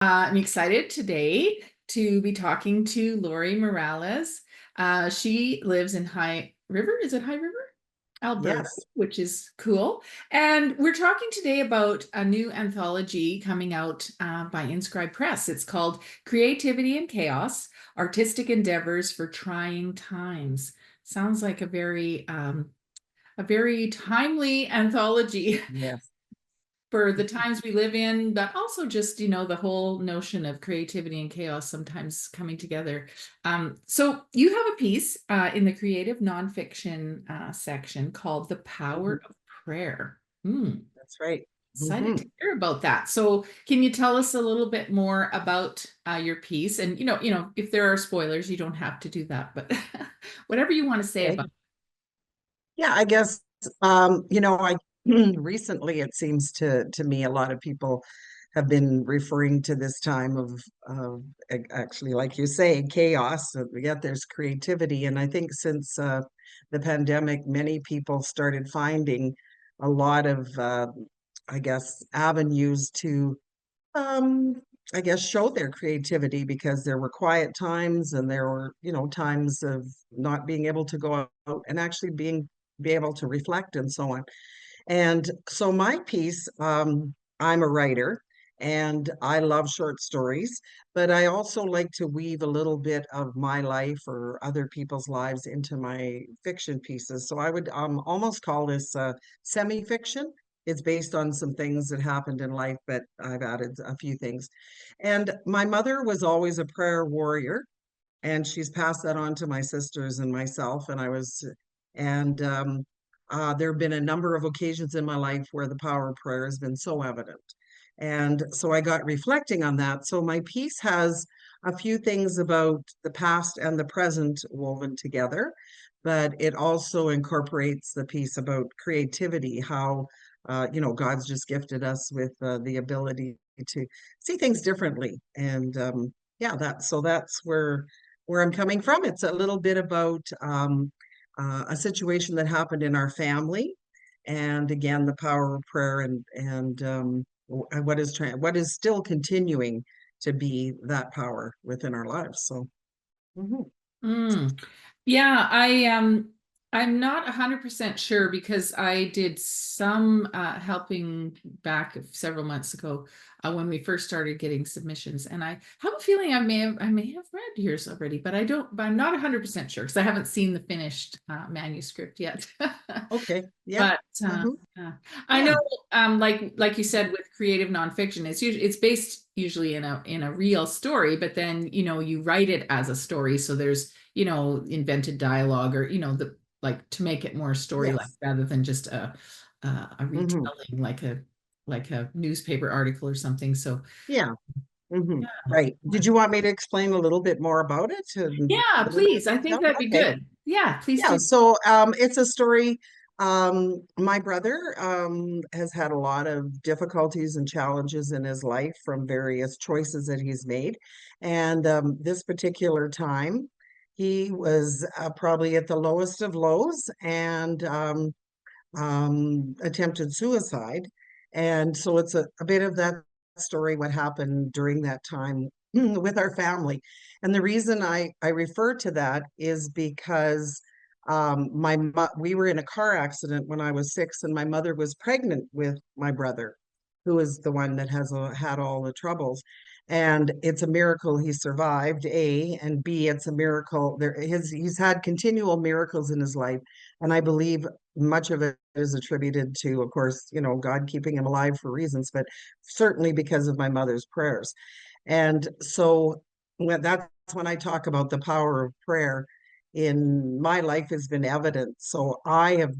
I'm excited today to be talking to Lorrie Morales. She lives in High River. Is it High River? Alberta, Yes. which is cool. And we're talking today about a new anthology coming out by InScribe Press. It's called Creativity and Chaos, Artistic Endeavors for Trying Times. Sounds like a very timely anthology Yes. for the times we live in, but also just, the whole notion of creativity and chaos sometimes coming together. So you have a piece in the creative nonfiction section called The Mhm. Power of Prayer. Hmm. That's right. Excited Hmm. to hear about that. So can you tell us a little bit more about your piece? And if there are spoilers, you don't have to do that, but whatever you want to say Okay. about. Yeah, I guess I recently it seems to me a lot of people have been referring to this time of actually, like you say, chaos, yet there's creativity. And I think since the pandemic, many people started finding a lot of I guess avenues to Um, I guess show their creativity because there were quiet times and there were, times of not being able to go out and actually be able to reflect and so on. And so my piece, I'm a writer and I love short stories, but I also like to weave a little bit of my life or other people's lives into my fiction pieces. So I would almost call this semi-fiction. It's based on some things that happened in life, but I've added a few things. And my mother was always a prayer warrior, and she's passed that on to my sisters and myself. And there have been a number of occasions in my life where the power of prayer has been so evident. And so I got reflecting on that. So my piece has a few things about the past and the present woven together, but it also incorporates the piece about creativity, how God's just gifted us with the ability to see things differently. And yeah, that's where I'm coming from. It's a little bit about a situation that happened in our family, and again, the power of prayer and what is still continuing to be that power within our lives. So, mhm. Mm. Yeah, I'm not 100% sure because I did some helping back several months ago when we first started getting submissions, and I have a feeling I may have read yours already, but I'm not 100% sure because I haven't seen the finished manuscript yet. Okay, yeah, But hmm, yeah. I know, yeah, like you said, with creative nonfiction, it's based usually in a real story, but then you write it as a story, so there's invented dialogue or the to make it more story-like yes, rather than just a hmm, retelling like a newspaper article or something. So yeah, hmm, yeah. right. Did you want me to explain a little bit more about it in Yeah, a little more please. I think detail? that'd be Okay. good. Yeah, please Yeah, do. so it's a story. My brother has had a lot of difficulties and challenges in his life from various choices that he's made. And this particular time, he was probably at the lowest of lows and attempted suicide. And so it's a bit of that story, what happened during that time with our family. And the reason I refer to that is because we were in a car accident when I was 6, and my mother was pregnant with my brother, who is the one that had all the troubles. And it's a miracle he survived, A, and B, it's a miracle he's had continual miracles in his life. And I believe much of it is attributed to, of course, God keeping him alive for reasons, but certainly because of my mother's prayers. And so that's when I talk about the power of prayer in my life has been evident. So I have,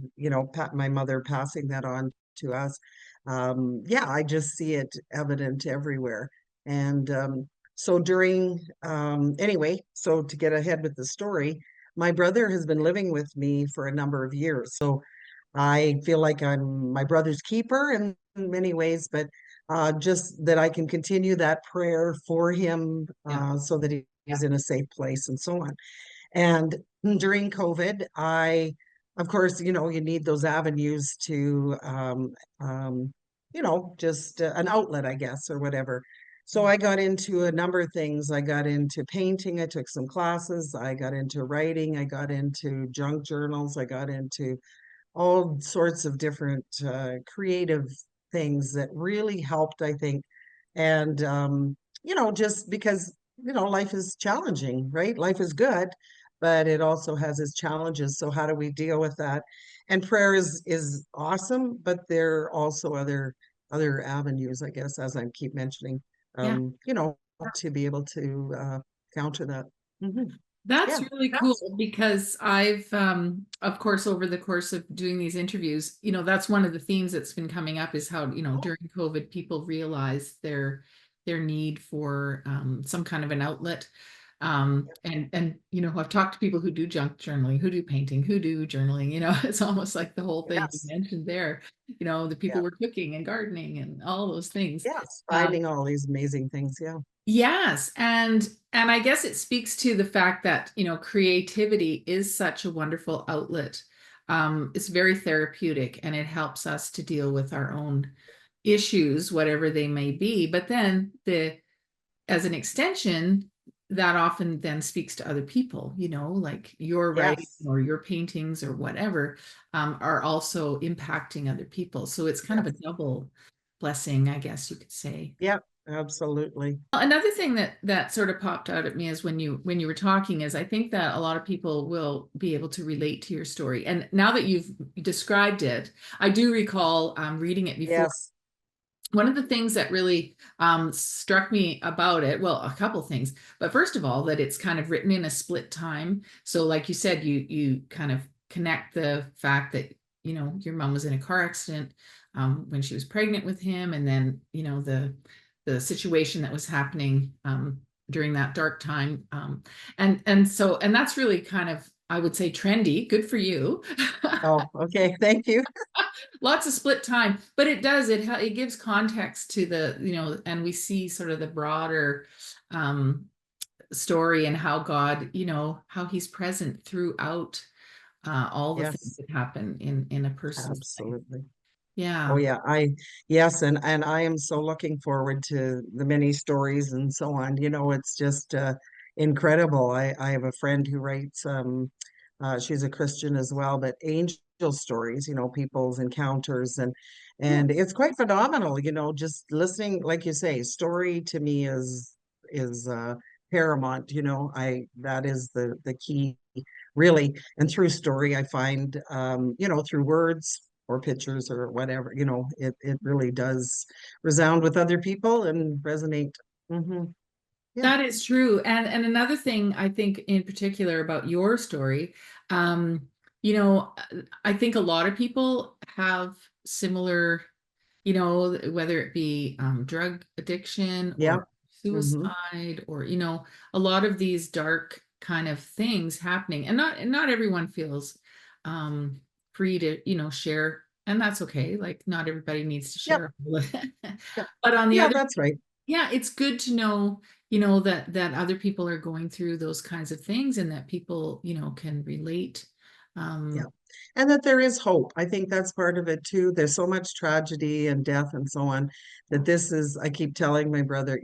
my mother passing that on to us. Yeah, I just see it evident everywhere. And so anyway, so to get ahead with the story, my brother has been living with me for a number of years. So I feel like I'm my brother's keeper in many ways, but just that I can continue that prayer for him Yeah. so that he's in a safe place and so on. And during COVID, of course, you need those avenues to, just an outlet, I guess, or whatever. So I got into a number of things. I got into painting. I took some classes. I got into writing. I got into junk journals. I got into all sorts of different creative things that really helped, I think. And, just because, life is challenging, right? Life is good, but it also has its challenges. So how do we deal with that? And prayer is awesome, but there are also other avenues, I guess, as I keep mentioning, Yeah. to be able to counter that. Mhm. That's Yeah. really cool because I've, of course, over the course of doing these interviews, that's one of the themes that's been coming up is how, during COVID, people realized their need for some kind of an outlet. I've talked to people who do junk journaling, who do painting, who do journaling, it's almost like the whole thing you Yes. mentioned there, the people Yeah. were cooking and gardening and all those things. Yes. Um, Finding all these amazing things. Yeah. Yes, and I guess it speaks to the fact that, creativity is such a wonderful outlet. It's very therapeutic and it helps us to deal with our own issues, whatever they may be. But then as an extension, that often then speaks to other people, like your writing Yes. or your paintings or whatever, are also impacting other people. So it's kind of a Yes. double blessing, I guess you could say. Yeah. Absolutely. Another thing that sort of popped out at me is when you were talking is I think that a lot of people will be able to relate to your story. And now that you've described it, I do recall reading it before. Yes. One of the things that really struck me about it, well, a couple things, but first of all, that it's kind of written in a split time. So, like you said, you kind of connect the fact that your mom was in a car accident when she was pregnant with him, and then the situation that was happening during that dark time, and that's really kind of, I would say, trendy. Good for you. Oh, okay. Thank you. Lots of split time, but it gives context to the, and we see sort of the broader um story and how God, how he's present throughout all the things Yes. that happen in a person's life. Absolutely. Oh Yeah. yeah, yes, and I am so looking forward to the many stories and so on. It's just incredible. I have a friend who writes she's a Christian as well, but angel stories, people's encounters Yeah. and it's quite phenomenal, just listening, like you say, story to me is paramount, I that is the key really. And through story, I find, through words or pictures or whatever, it really does resound with other people and resonate. Hmm. Yeah. That is true. And another thing I think in particular about your story, um, I think a lot of people have similar, whether it be drug addiction Yeah. or Hmm. suicide or, a lot of these dark kind of things happening. And not everyone feels um free to, share, and that's okay. Like not everybody needs to Yep. share. Yep. But on the Yeah, other, that's right. yeah, it's good to know, that other people are going through those kinds of things and that people, can relate. Yeah. Um, And that there is hope. I think that's part of it too. There's so much tragedy and death and so on that this is, I keep telling my brother,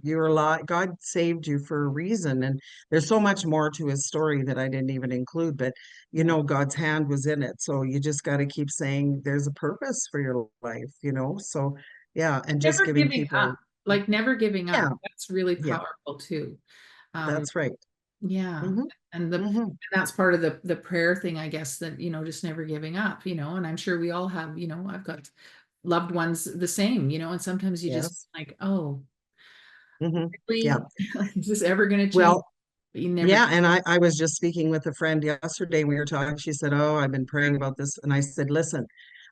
you're alive. God saved you for a reason. And there's so much more to his story that I didn't even include, but yeah. God's hand was in it. So you just got to keep saying there's a purpose for your life. So yeah, and just Never giving giving up, people, like never giving yeah, up. That's really yeah, powerful too. Um, that's right. yeah. Hmm. And Hmm. that's part of the prayer thing, I guess, that, just never giving up, and I'm sure we all have, I've got loved ones the same, and sometimes you just Yes. like, oh, Hmm. Yeah. really? Is this ever going to change? Well, But you never. yeah, and I was just speaking with a friend yesterday. We were talking. She said, "Oh, I've been praying about this." And I said, "Listen,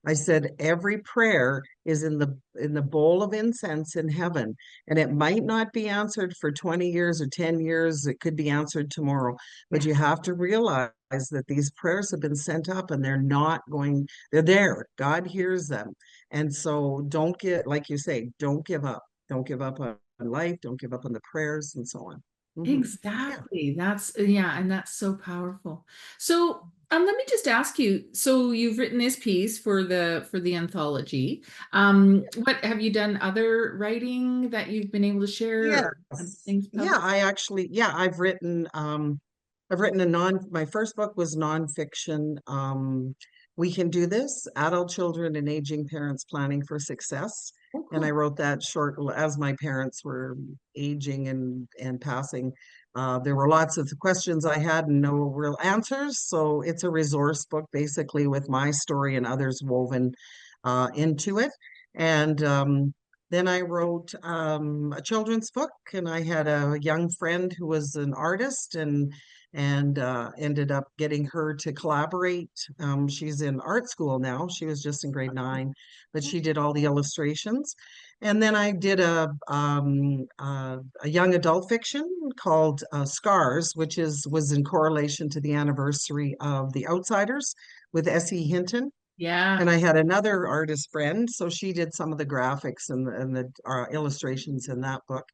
I said every prayer is in the bowl of incense in heaven, and it might not be answered for 20 years or 10 years. It could be answered tomorrow, but Yeah. you have to realize that these prayers have been sent up and they're there. God hears them. And so like you say, don't give up. Don't give up on life. Don't give up on the prayers and so on." Yeah, Exactly. That's yeah, and that's so powerful. So, let me just ask you, so you've written this piece for the anthology. What have you done other writing that you've been able to share or yes. things Yeah, published? I actually, yeah, I've written my first book was nonfiction. We Can Do This, Adult Children and Aging Parents Planning for Success. Oh, And I cool. wrote that short as my parents were aging and passing. There were lots of questions I had and no real answers. So it's a resource book basically with my story and others woven into it. And then I wrote a children's book, and I had a young friend who was an artist, and ended up getting her to collaborate. She's in art school now. She was just in grade 9, but she did all the illustrations. And then I did a young adult fiction called Scars, which was in correlation to the anniversary of The Outsiders with S.E. Hinton. Yeah. And I had another artist friend, so she did some of the graphics and the illustrations in that book.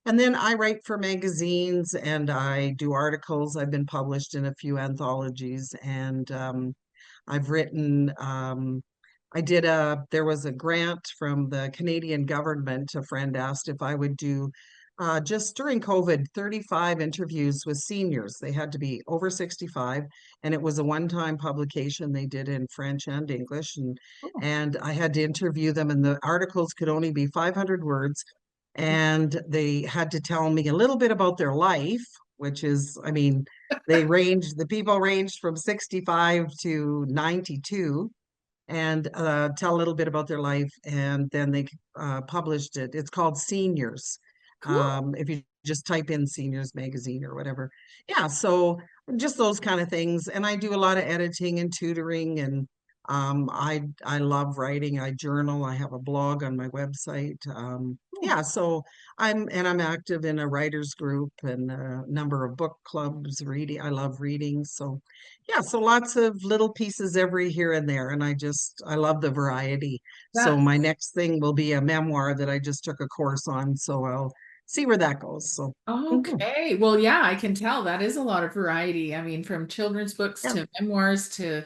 And then I write for magazines and I do articles. I've been published in a few anthologies, and I've written. There was a grant from the Canadian government. A friend asked if I would do just during COVID, 35 interviews with seniors. They had to be over 65, and it was a one-time publication they did in French and English. Cool. And I had to interview them, and the articles could only be 500 words. And they had to tell me a little bit about their life, which is, I mean, the people ranged from 65 to 92, and tell a little bit about their life. And then they published it. It's called Seniors. Cool. If you just type in Seniors Magazine or whatever. Yeah, so just those kind of things. And I do a lot of editing and tutoring, and I love writing. I journal. I have a blog on my website. Cool. Yeah, so I'm active in a writers group and a number of book clubs, reading. I love reading. So yeah, so lots of little pieces every here and there. And I love the variety. So That's my next thing will be a memoir that I just took a course on. So I'll see where that goes. So, mhm, okay. Well, yeah, I can tell that is a lot of variety. I mean, from children's books yeah, to memoirs to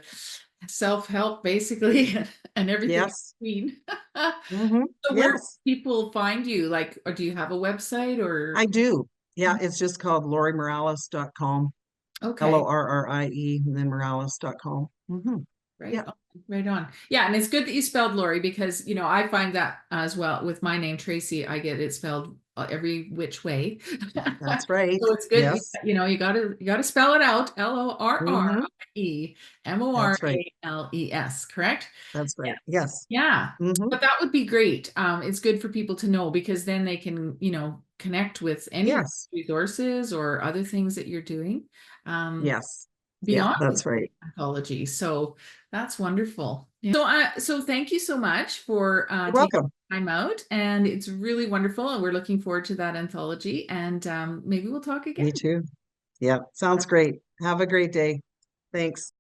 self-help, basically, and everything in yes, between. So where do yes, people find you? Like, or do you have a website I or? do. Yeah, it's just called lorriemorales.com, Okay. Lorrie, and then morales.com. Right Yeah, on, right on. Yeah, and it's good that you spelled Lori because I find that as well with my name Tracy. I get it spelled every which way. that's right. So it's good. Yes. You gotta spell it out. hmm That's right. Lorrimorales, correct? That's Yeah. right. Yes. Yeah. hmm But that would be great. It's good for people to know because then they can, connect with any of Yes. the resources or other things that you're doing. Um, Yes. Yeah, beyond that's right. anthology. So that's wonderful. Yeah. So thank you so much for You're taking welcome. time out, and it's really wonderful, and we're looking forward to that anthology. And maybe we'll talk again. Me too. Yeah, sounds great. Have a great day. Thanks.